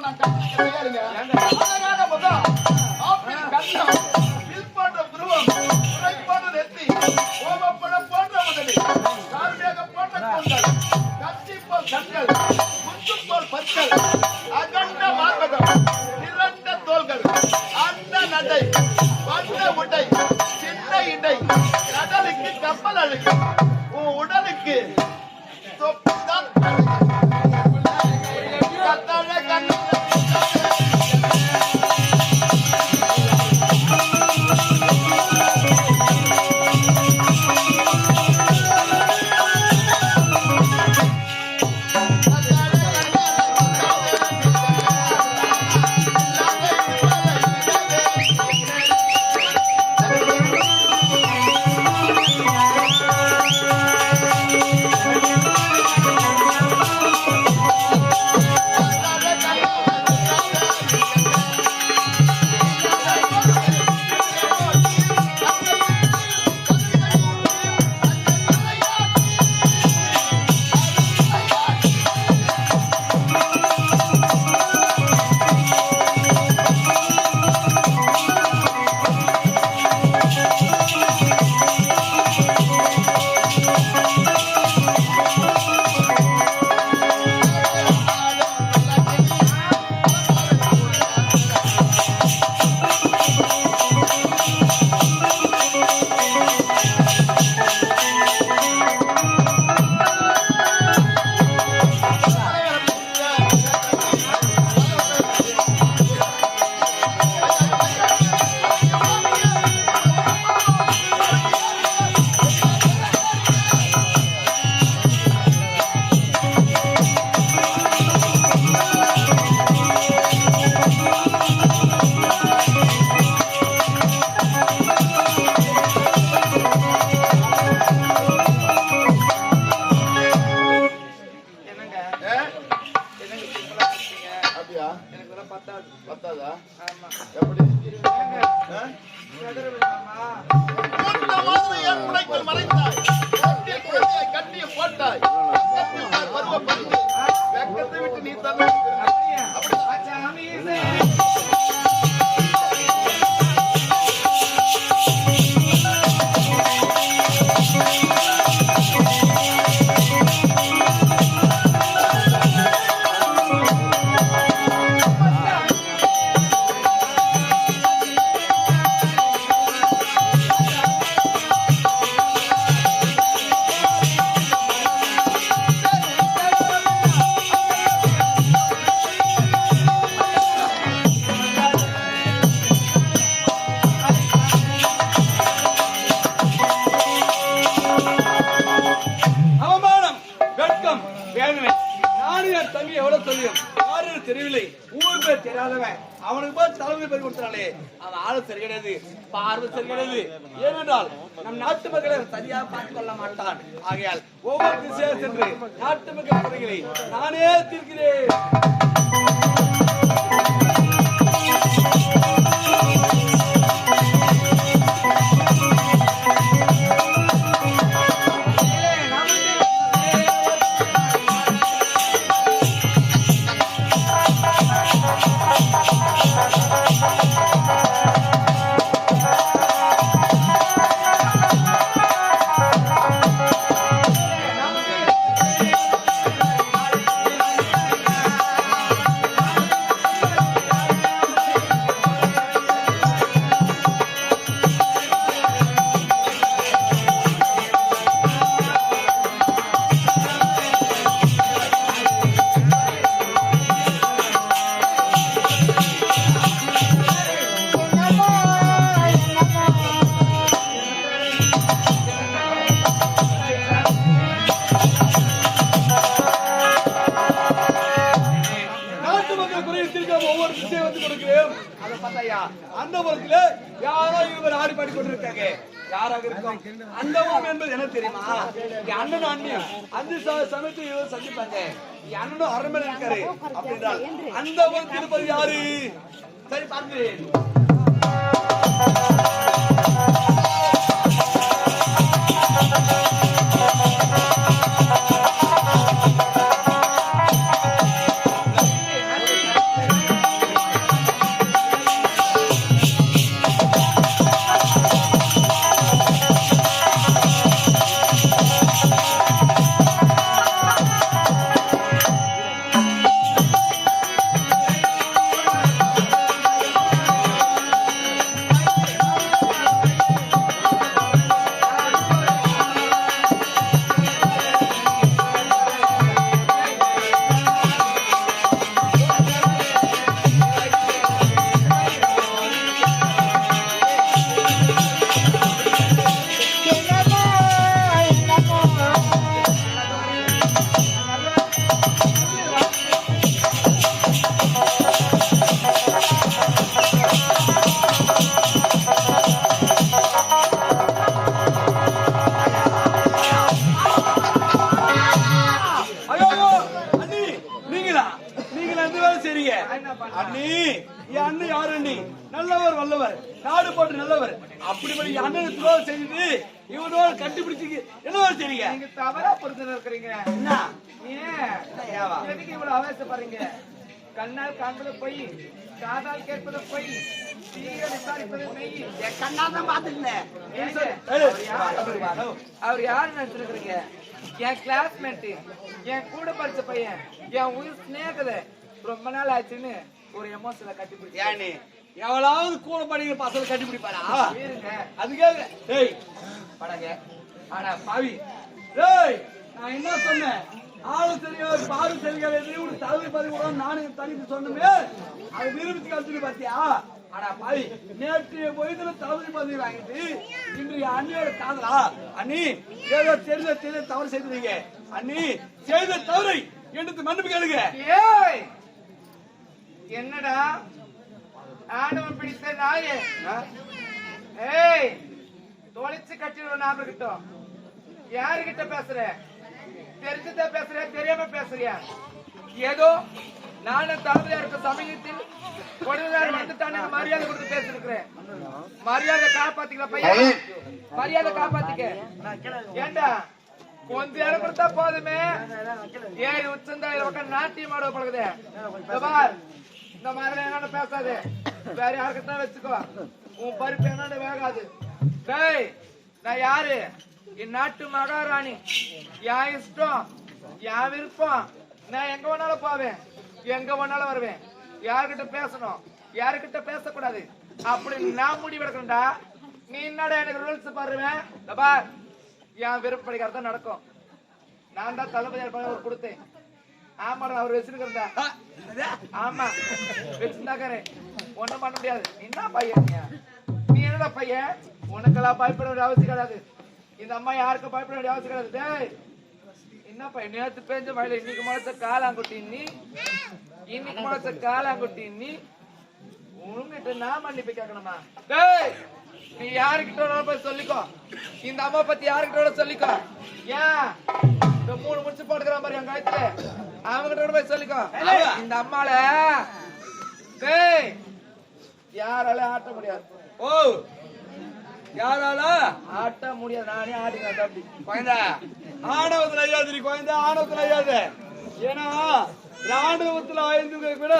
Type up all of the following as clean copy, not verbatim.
நான் கட்டிக்கிறேங்க. அழகான முகம், ஆப்பிள் கண்ணம், வில் போன்ற புருவம், உரை போன்ற நெத்தி, ஓமப்பழம் போன்ற உதடு, கார்மேகம் போன்ற கூந்தல், கத்தி போல் கண்கள், முத்து போல் பற்கள், அகண்ட மார்பகம், திரண்ட தோள்கள், அண்ட நடை, வண்ண உடை, சின்ன இடை, கடலுக்கு கப்பல் அழுக்கு, உன் உடலுக்கு தொப்புதான் கத்தாழ கண்ணு. பத்தாதா? எப்படி மறைத்தாய், கட்டிய போட்டாய், வெக்கத்தை விட்டு நீ தர அவனுக்கு போய் தலைமை பெரு கொடுத்தாலே அவன் ஆளு சரி கிடையாது, பார்வை சரி கிடையாது. ஏனென்றால் நம் நாட்டு மக்களை சரியா பார்த்துக் கொள்ள மாட்டான். ஆகையால் ஒவ்வொரு திசையாக சென்று நாட்டு மக்கள் குறைகளை நானே தீர்க்கிறேன். அந்த புறத்துல யாரோ இருவர் ஆடி பாடி கொண்டிருக்காங்க. யாராக இருக்கும் அந்தவம் என்பது என்ன தெரியுமா? அண்ணனும் அண்ணியும் அந்த சமயத்தை சந்திப்பாங்க. அண்ணனும் அரண்மனை இருக்காரு அப்படின்றால் அந்தவம் திருப்பதி யாரு? சரி பார்க்கிறேன். அண்ணி என் அண்ணன் யாரு அண்ணி நல்லவர் வல்லவர் நாடு போட்டு நல்லவர் அப்படிப்பட்ட என் அண்ணனுக்கு துரோகம் செஞ்சுட்டு இவனோட கண்டுபிடிச்சு என்ன செய்றீங்க நீங்க தவறா புரிஞ்சு இருக்கிறீங்க என்ன ஏன் எதுக்கு இவ்வளவு அவசரப்படுறீங்க கண்ணால் காண்பது பொய் காதால் கேட்பது பொய் தீய விசாரிப்பது மெய் என் கண்ணாதான் பாத்துக்கல அவர் யாரு நினைச்சிருக்கிறீங்க என் கிளாஸ்மேட் என் கூட படிச்ச பையன் என் உயிர் ஸ்நேகித ரொம்ப நாள் ஆச்சுன்னு ஒரு எமோஷன்ல கட்டி பிடிச்சி எவ்வளவு கூட படிக்கிற பசங்க கண்டுபிடிப்பாரா இருங்க அதுக்காக டேய் படங்க ஆனா பாவி டேய் நான் என்ன சொன்னேன் ஆளு தெரியாது பாரு தெரியாது ஒரு தலைமை பதிவு கூட நானும் தனித்து சொன்னமே அது நிரூபிச்சு கழிச்சு பாத்தியா ஆனா பாவி நேற்று போயிதுல தலைமை பதிவு வாங்கிட்டு இன்று அண்ணியோட காதலா அண்ணி ஏதோ தெரிஞ்ச தவறு செய்தீங்க அண்ணி செய்த தவறை எடுத்து மன்னிப்பு கேளுங்க ஏய் என்னடா ஆண்டவன் பிடித்த நாயே ஏய் தொலைச்சு கட்டிடுவோம் ஞாபகம் கிட்டோம் யாருகிட்ட பேசுற தெரிஞ்சுதா பேசுற தெரியாம பேசுறியா ஏதோ நானும் தலைமையா இருக்க சமயத்தில் கொடுதார் வந்துட்டானு மரியாதை கொடுத்து பேசிருக்கிறேன் மரியாதை காப்பாத்திக்கல பையன் மரியாதை காப்பாத்திக்க ஏண்டா கொஞ்ச நேரம் கொடுத்தா போதுமே ஏறி உச்சந்தாயிரம் பக்கம் நாட்டியம் ஆட பழகுதே இந்த மாதிரி என்னன்னு பேசாது வேற யாருக்கிட்ட வச்சுக்கோ உன் பருப்பு என்னன்னு வேகாது டேய் நான் யாரு என் நாட்டு மகாராணி என் இஷ்டம் என் விருப்பம் நான் எங்க வேணாலும் போவேன் எங்க வேணாலும் வருவேன் யாருக்கிட்ட பேசணும் யாருக்கிட்ட பேசக்கூடாது அப்படி நான் முடிவெடுக்கணும்டா நீ என்னடா எனக்கு ரூல்ஸ் பாருவேன் பார் என் விருப்பப்படிக்கார தான் நடக்கும் நான் தான் தளபதியார் கொடுத்தேன் ஆமாடா அவர் வச்சிருக்கிறதா ஆமா வச்சிருந்தாக்காரு ஒண்ணும் பண்ண முடியாது என்ன பையன் நீ என்னடா பையன் உனக்கெல்லாம் பயப்பட வேண்டிய அவசியம் கிடையாது இந்த அம்மா யாருக்கும் பயப்பட வேண்டிய அவசியம் கிடையாது டேய் என்ன பையன் நேற்று பேஞ்ச மழையில இன்னைக்கு முளைச்ச காலாங்குட்டி நீ இன்னைக்கு முளைச்ச காலாங்குட்டி நீ உன்கிட்ட நான் மன்னிப்பு கேட்கணுமா டேய் நீ யாருக்கிட்ட போய் சொல்லிக்கோ இந்த அம்மா பத்தி யாருக்கிட்ட சொல்லிக்கோ ஏன் இந்த 3 முடிச்சு போட்டுக்கிற மாதிரி என் கழுத்துல அவங்கிட்ட போய் சொல்லிக்கோ இந்த அம்மால டேய் யாரால ஆட்ட முடியாது ஓ யாரால ஆட்ட முடியாது நானே ஆடிக்கிறேன் அப்படி குழந்தை ஆணவத்துல ஐயாதிரி குழந்தை ஆணவத்துல ஐயாது ஏன்னா ராணுவத்துல ஆயுதங்களை விட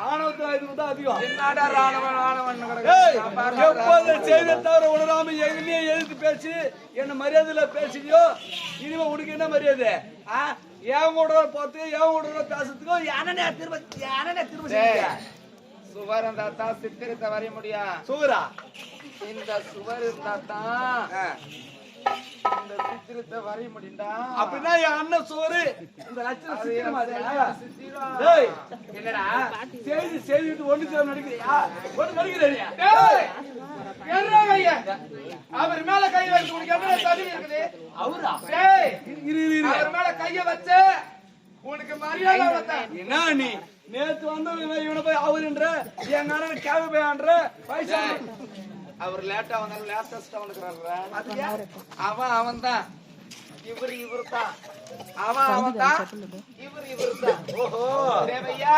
ஆணவத்துல ஆயுதம் தான் அதிகம் என்னடா ராணுவன் எப்போது செய்த தவிர உணராம எங்கேயே எழுத்து பேசி என்ன மரியாதையில பேசுறியோ இனிமே உனக்கு என்ன மரியாதை ஏன் கூட பார்த்து ஏன் கூட பேசுறதுக்கும் யானே திரும்ப சுவர் இருந்தா தான் சித்திரத்தை வரைய முடியும் சுவரா இந்த சுவர் இருந்தா தான் இந்த சித்திரத்தை வரைய முடியும்டா அப்படின்னா என் அண்ணன் சுவரு இந்த லட்சணம் என்னடா செய்தி செய்திட்டு ஒண்ணு நடிக்கிறியா ஒண்ணு நடிக்கிறியா அவர் மேல கை வச்சு உனக்கு என்ன தகுதி இருக்குது அவரா அவர் மேல கைய வச்சு உனக்கு மரியாதை என்ன நீ நேத்து வந்தவங்க இவனை போய் அவருன்ற எங்க அண்ணன் கேப போயான்ற வயசா அவர் லேட்டா வந்தாலும் லேட்டஸ்டா வந்துக்கிறாரு அவன் தான் இவரு தான் அவன் தான் இவரு தான் ஓஹோ தேவையா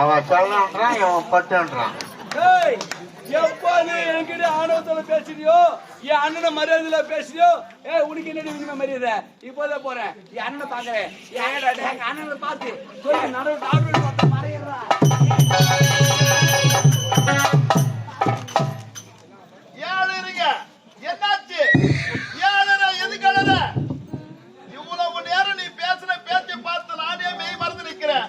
அவன் செல்லன்றான் இவன் பட்டுன்றான் எப்போது என்கிட்ட ஆணவத்துல பேசுறியோ என் அண்ணனை மரியாதையில பேசுறியோ உனக்கு என்ன மரியாதை இப்போதே போறேன் என் அண்ணனை பாக்குறேன் எங்க அண்ணனை பார்த்து சொல்லி நடுவு பார்த்து மறையிடுறா ஏழு இருங்க என்னாச்சு ஏழரை எதுக்கடல இவ்வளவு நேரம் நீ பேசின பேச்சை பார்த்து நானே மெய் மறந்து நிக்கிறேன்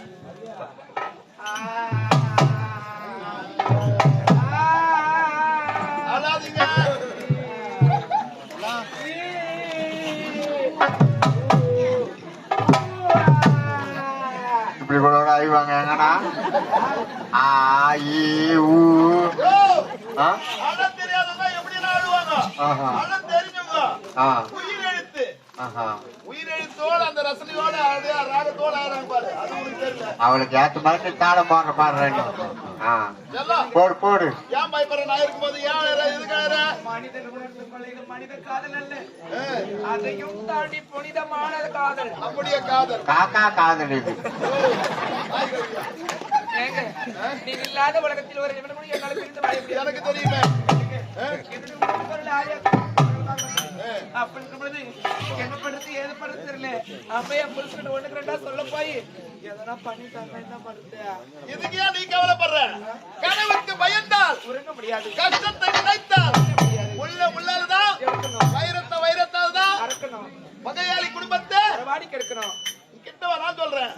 அழாதீங்க இப்படி கூட ஆய்வாங்க எங்கண்ணா அழ தெரியாதவங்க எப்படி அழுவாங்க அழ தெரிஞ்சவங்க உயிர் எழுத்து ஈரேழு தோல் அந்த ரசனையோட அது ராகத்தோட ஆடுறாங்க பாரு. அது உனக்கு தெரியல. அவளுக்கு ஏத்த மாதிரி தாளம் போடுற பாரு. ஆ எல்லாம் போடு போடு. ஏன் பயப்படுற? நான் இருக்கும்போது ஏன் எதுக்காக? மனிதன் இது மனித காதல் அல்ல, அதையும் தாண்டி புனிதமான காதல். நம்முடைய காதல் காக்கா காதல் இது. ஏங்க, நீங்க இல்லாத உலகத்தில் ஒரு நிமிடம் கூட என்னால பிரிந்து வாழ முடியாது. எனக்கு தெரியுமே. அப்படி இருக்கும் பொழுது என்ன பண்றது ஏது பண்றது தெரியல. அப்பயே புருஷன் ஒண்ணுக்கு ரெண்டா சொல்ல போய் எதனா பண்ணிட்டாங்க என்ன பண்றது? இதுக்கு ஏன் நீ கவலைப்படுற? கனவுக்கு பயந்தால் உறங்க முடியாது, கஷ்டத்தை நினைத்தால் உள்ளதான் வைரத்தால் தான் அறக்கணும், பகையாளி குடும்பத்தை வாடி கெடுக்கணும். கிட்ட வரான்னு சொல்றேன்.